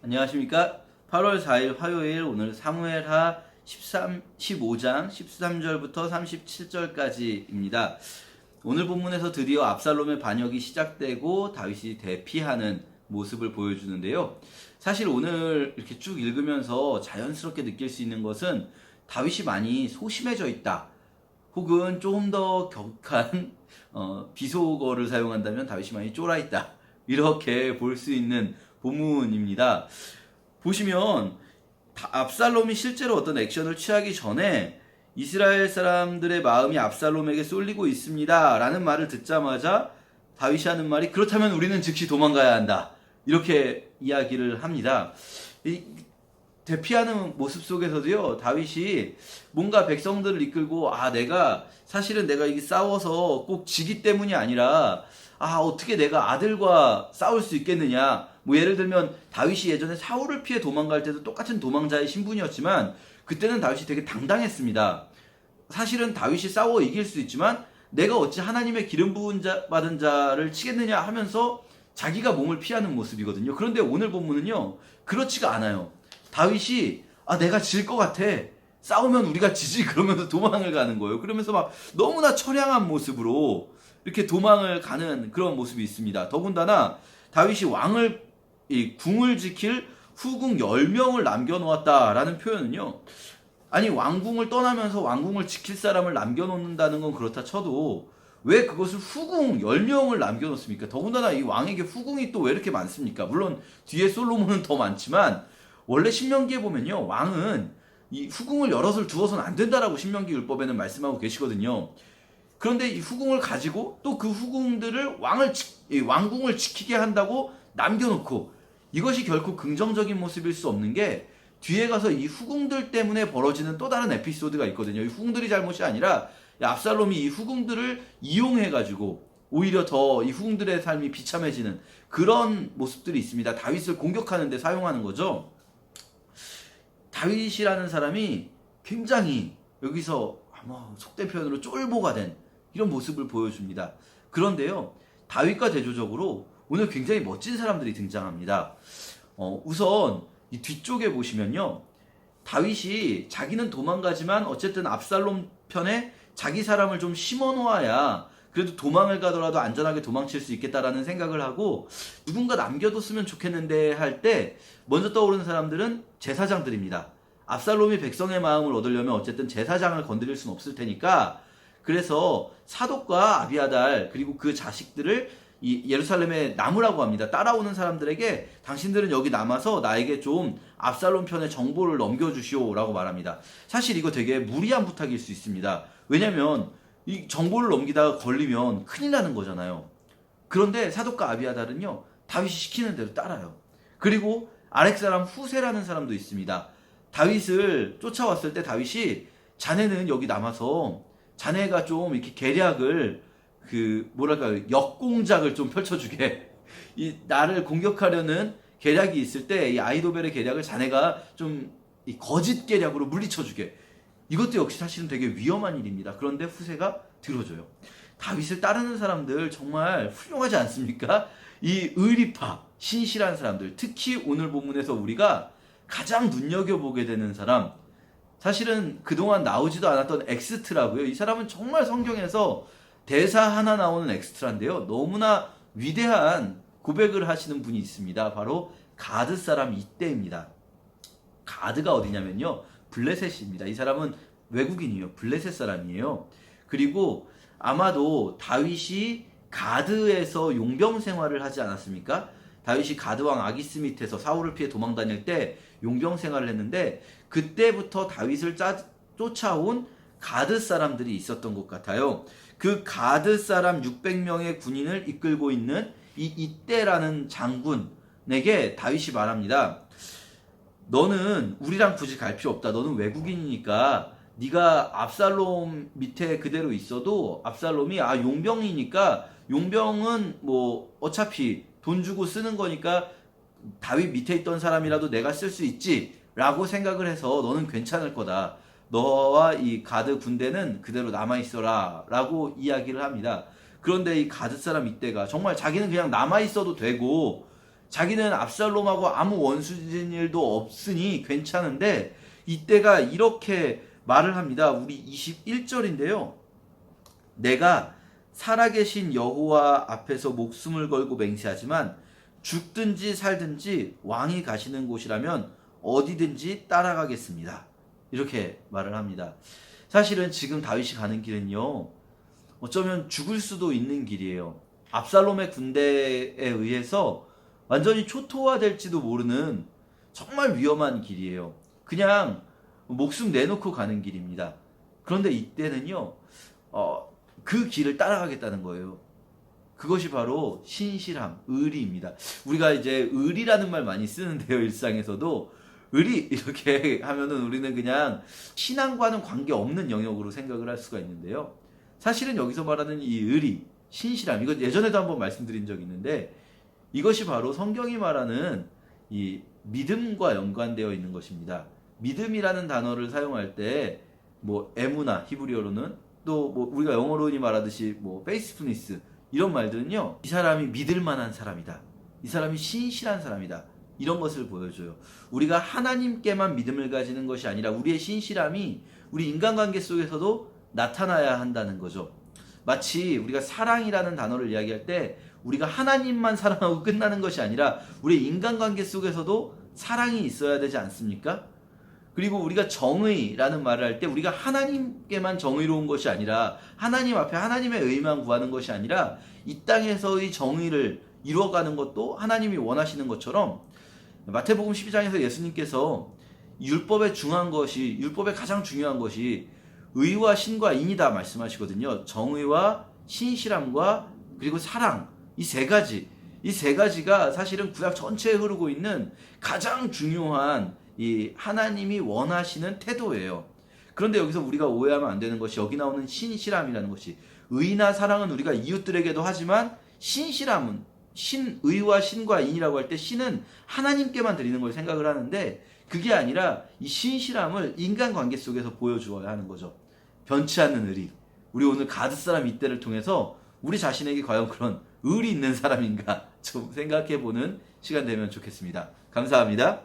안녕하십니까. 8월 4일 화요일, 오늘 사무엘하 15장 13절부터 37절까지입니다. 오늘 본문에서 드디어 압살롬의 반역이 시작되고 다윗이 대피하는 모습을 보여주는데요. 사실 오늘 이렇게 쭉 읽으면서 자연스럽게 느낄 수 있는 것은 다윗이 많이 소심해져 있다, 혹은 조금 더 격한 비속어를 사용한다면 다윗이 많이 쫄아있다, 이렇게 볼 수 있는 본문입니다. 보시면 압살롬이 실제로 어떤 액션을 취하기 전에 이스라엘 사람들의 마음이 압살롬에게 쏠리고 있습니다 라는 말을 듣자마자 다윗이 하는 말이, 그렇다면 우리는 즉시 도망가야 한다, 이렇게 이야기를 합니다. 대피하는 모습 속에서도요, 다윗이 뭔가 백성들을 이끌고, 사실은 내가 이게 싸워서 꼭 지기 때문이 아니라, 어떻게 내가 아들과 싸울 수 있겠느냐. 뭐 예를 들면 다윗이 예전에 사울을 피해 도망갈 때도 똑같은 도망자의 신분이었지만 그때는 다윗이 되게 당당했습니다. 사실은 다윗이 싸워 이길 수 있지만 내가 어찌 하나님의 기름 부은 받은 자를 치겠느냐 하면서 자기가 몸을 피하는 모습이거든요. 그런데 오늘 본문은요, 그렇지가 않아요. 다윗이 내가 질 것 같아, 싸우면 우리가 지지, 그러면서 도망을 가는 거예요. 그러면서 막 너무나 처량한 모습으로 이렇게 도망을 가는 그런 모습이 있습니다. 더군다나 다윗이 궁을 지킬 후궁 10명을 남겨놓았다라는 표현은요, 아니 왕궁을 떠나면서 왕궁을 지킬 사람을 남겨놓는다는 건 그렇다 쳐도 왜 그것을 후궁 10명을 남겨놓습니까? 더군다나 이 왕에게 후궁이 또 왜 이렇게 많습니까? 물론 뒤에 솔로몬은 더 많지만 원래 신명기에 보면요, 왕은 이 후궁을 여럿을 두어서는 안 된다라고 신명기 율법에는 말씀하고 계시거든요. 그런데 이 후궁을 가지고 또 그 후궁들을 왕궁을 지키게 한다고 남겨놓고, 이것이 결코 긍정적인 모습일 수 없는 게 뒤에 가서 이 후궁들 때문에 벌어지는 또 다른 에피소드가 있거든요. 이 후궁들이 잘못이 아니라 압살롬이 이 후궁들을 이용해가지고 오히려 더 이 후궁들의 삶이 비참해지는 그런 모습들이 있습니다. 다윗을 공격하는 데 사용하는 거죠. 다윗이라는 사람이 굉장히 여기서 속된 표현으로 쫄보가 된 이런 모습을 보여줍니다. 그런데요, 다윗과 대조적으로 오늘 굉장히 멋진 사람들이 등장합니다. 우선 이 뒤쪽에 보시면요, 다윗이 자기는 도망가지만 어쨌든 압살롬 편에 자기 사람을 좀 심어 놓아야 그래도 도망을 가더라도 안전하게 도망칠 수 있겠다라는 생각을 하고, 누군가 남겨뒀으면 좋겠는데 할 때 먼저 떠오르는 사람들은 제사장들입니다. 압살롬이 백성의 마음을 얻으려면 어쨌든 제사장을 건드릴 수는 없을 테니까, 그래서 사독과 아비아달 그리고 그 자식들을 이 예루살렘에 남으라고 합니다. 따라오는 사람들에게 당신들은 여기 남아서 나에게 좀 압살롬 편의 정보를 넘겨주시오라고 말합니다. 사실 이거 되게 무리한 부탁일 수 있습니다. 왜냐면 이 정보를 넘기다가 걸리면 큰일 나는 거잖아요. 그런데 사독과 아비아달은요, 다윗이 시키는 대로 따라요. 그리고 아렉 사람 후세라는 사람도 있습니다. 다윗을 쫓아왔을 때 다윗이, 자네는 여기 남아서 자네가 좀 이렇게 계략을 역공작을 좀 펼쳐주게, 이 나를 공격하려는 계략이 있을 때 이 아히도벨의 계략을 자네가 좀 이 거짓 계략으로 물리쳐주게. 이것도 역시 사실은 되게 위험한 일입니다. 그런데 후세가 들어줘요. 다윗을 따르는 사람들 정말 훌륭하지 않습니까? 이 의리파, 신실한 사람들, 특히 오늘 본문에서 우리가 가장 눈여겨보게 되는 사람, 사실은 그동안 나오지도 않았던 엑스트라고요. 이 사람은 정말 성경에서 대사 하나 나오는 엑스트라인데요, 너무나 위대한 고백을 하시는 분이 있습니다. 바로 가드 사람 이때입니다. 가드가 어디냐면요, 블레셋입니다. 이 사람은 외국인이에요. 블레셋 사람이에요. 그리고 아마도 다윗이 가드에서 용병 생활을 하지 않았습니까? 다윗이 가드왕 아기스 밑에서 사울을 피해 도망 다닐 때 용병 생활을 했는데, 그때부터 다윗을 쫓아온 가드 사람들이 있었던 것 같아요. 그 가드 사람 600명의 군인을 이끌고 있는 이 이때라는 장군에게 다윗이 말합니다. 너는 우리랑 굳이 갈 필요 없다. 너는 외국인이니까 네가 압살롬 밑에 그대로 있어도 압살롬이 용병이니까, 용병은 뭐 어차피 돈 주고 쓰는 거니까 다윗 밑에 있던 사람이라도 내가 쓸 수 있지 라고 생각을 해서 너는 괜찮을 거다. 너와 이 가드 군대는 그대로 남아있어라 라고 이야기를 합니다. 그런데 이 가드 사람 이때가 정말 자기는 그냥 남아있어도 되고 자기는 압살롬하고 아무 원수진 일도 없으니 괜찮은데 이때가 이렇게 말을 합니다. 우리 21절인데요. 내가 살아계신 여호와 앞에서 목숨을 걸고 맹세하지만 죽든지 살든지 왕이 가시는 곳이라면 어디든지 따라가겠습니다. 이렇게 말을 합니다. 사실은 지금 다윗이 가는 길은요, 어쩌면 죽을 수도 있는 길이에요. 압살롬의 군대에 의해서 완전히 초토화될지도 모르는 정말 위험한 길이에요. 그냥 목숨 내놓고 가는 길입니다. 그런데 이때는요, 그 길을 따라가겠다는 거예요. 그것이 바로 신실함, 의리입니다. 우리가 이제 의리라는 말 많이 쓰는데요, 일상에서도. 의리 이렇게 하면은 우리는 그냥 신앙과는 관계없는 영역으로 생각을 할 수가 있는데요. 사실은 여기서 말하는 이 의리, 신실함, 이거 예전에도 한번 말씀드린 적이 있는데 이것이 바로 성경이 말하는 이 믿음과 연관되어 있는 것입니다. 믿음이라는 단어를 사용할 때 뭐 에무나 히브리어로는 또 뭐 우리가 영어로 흔히 말하듯이 뭐 페이스풀니스 이런 말들은요, 이 사람이 믿을 만한 사람이다, 이 사람이 신실한 사람이다, 이런 것을 보여줘요. 우리가 하나님께만 믿음을 가지는 것이 아니라 우리의 신실함이 우리 인간관계 속에서도 나타나야 한다는 거죠. 마치 우리가 사랑이라는 단어를 이야기할 때 우리가 하나님만 사랑하고 끝나는 것이 아니라 우리 인간관계 속에서도 사랑이 있어야 되지 않습니까? 그리고 우리가 정의라는 말을 할 때 우리가 하나님께만 정의로운 것이 아니라 하나님 앞에 하나님의 의만 구하는 것이 아니라 이 땅에서의 정의를 이루어가는 것도 하나님이 원하시는 것처럼 마태복음 12장에서 예수님께서 율법의 가장 중요한 것이 의와 신과 인이다 말씀하시거든요. 정의와 신실함과 그리고 사랑, 이 세 가지가 사실은 구약 전체에 흐르고 있는 가장 중요한 이 하나님이 원하시는 태도예요. 그런데 여기서 우리가 오해하면 안 되는 것이 여기 나오는 신실함이라는 것이, 의나 사랑은 우리가 이웃들에게도 하지만 신실함은 의와 신과 인이라고 할 때 신은 하나님께만 드리는 걸 생각을 하는데 그게 아니라 이 신실함을 인간관계 속에서 보여주어야 하는 거죠. 변치 않는 의리. 우리 오늘 가드사람 이때를 통해서 우리 자신에게 과연 그런 의리 있는 사람인가 좀 생각해보는 시간 되면 좋겠습니다. 감사합니다.